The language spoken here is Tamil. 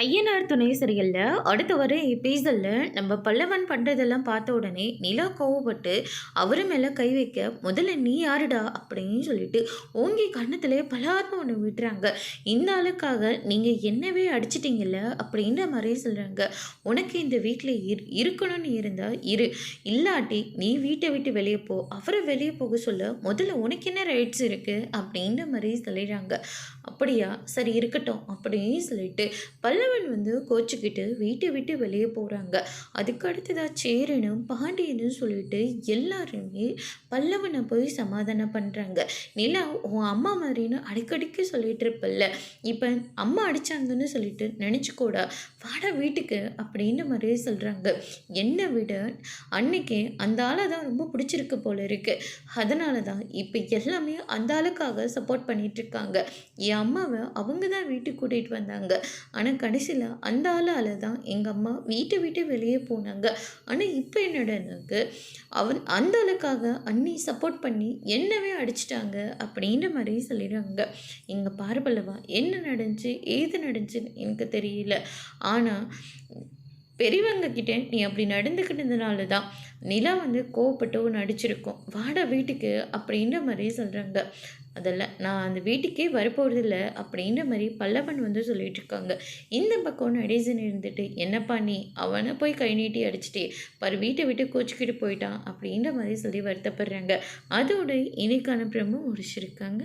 ஐயனார் துணை சீரியல்ல அடுத்து வர எபிசோட்ல நம்ம பல்லவன் பண்றதெல்லாம் பார்த்த உடனே நிலா கோவப்பட்டு அவரு மேல கை வைக்க, முதல்ல நீ யாருடா அப்படின்னு சொல்லிட்டு ஓங்கி கண்ணத்திலே பலார்னு ஒன்று விட்டுறாங்க. இந்த ஆளுக்காக நீங்க என்னவே அடிச்சிட்டீங்கல்ல அப்படின்ற மாதிரி சொல்றாங்க. உனக்கு இந்த வீட்டில் இருக்கணும்னு இருந்தா இரு, இல்லாட்டி நீ வீட்டை விட்டு வெளியே போ. அவரை வெளியே போக சொல்ல முதல்ல உனக்கு என்ன ரைட்ஸ் இருக்கு அப்படின்ற மாதிரி சொல்லிடுறாங்க. அப்படியா, சரி இருக்கட்டும் அப்படின்னு சொல்லிட்டு பல்லவன் வந்து கோச்சிக்கிட்டு வீட்டை விட்டு வெளியே போகிறாங்க. அதுக்கு அடுத்ததாக சேரனும் பாண்டியனும் சொல்லிட்டு எல்லாருமே பல்லவனை போய் சமாதானம் பண்ணுறாங்க. நிலா உன் அம்மா மாதிரின்னு அடிக்கடிக்கு சொல்லிட்டு இருப்பல்ல, இப்போ அம்மா அடித்தாங்கன்னு சொல்லிட்டு நினச்சிக்கூடா, வாடா வீட்டுக்கு அப்படின்ற மாதிரியே சொல்கிறாங்க. என்னை விட அன்னைக்கு அந்த ஆளை தான் ரொம்ப பிடிச்சிருக்கு போல இருக்கு, அதனால தான் இப்போ எல்லாமே அந்த ஆளுக்காக சப்போர்ட் பண்ணிகிட்ருக்காங்க. என் அம்மாவை அவங்க தான் வீட்டுக்கு கூட்டிகிட்டு வந்தாங்க, ஆனால் கடைசியில் அந்த ஆளால் தான் எங்கள் அம்மா வீட்டை விட்டு வெளியே போனாங்க. ஆனால் இப்போ என்னடனுக்கு அந்த ஆளுக்காக அண்ணி சப்போர்ட் பண்ணி என்னவே அடிச்சிட்டாங்க அப்படின்ற மாதிரி சொல்லிடுறாங்க. எங்கள் பார்பல்லவா என்ன நடந்துச்சு ஏது நடந்துச்சுன்னு எனக்கு தெரியல, ஆனால் பெரியவங்க கிட்டே நீ அப்படி நடந்துக்கிட்டதுனால தான் நிலா வந்து கோவப்பட்டு ஒன்று அடிச்சிருக்கோம், வாடா வீட்டுக்கு அப்படின்ற மாதிரி சொல்கிறாங்க. அதெல்லாம் நான் அந்த வீட்டுக்கே வரப்போகிறதில்ல அப்படின்ற மாதிரி பல்லவன் வந்து சொல்லிட்டு இருக்காங்க. இந்த பக்கம் நடேசன் இருந்துட்டு, என்னப்பா நீ அவனை போய் கை நீட்டி அடிச்சிட்டே பாரு, வீட்டை விட்டு கோச்சிக்கிட்டு போயிட்டான் அப்படின்ற மாதிரி சொல்லி வருத்தப்படுறாங்க. அதோட இன்னைக்கான பிரமும் முடிச்சிருக்காங்க.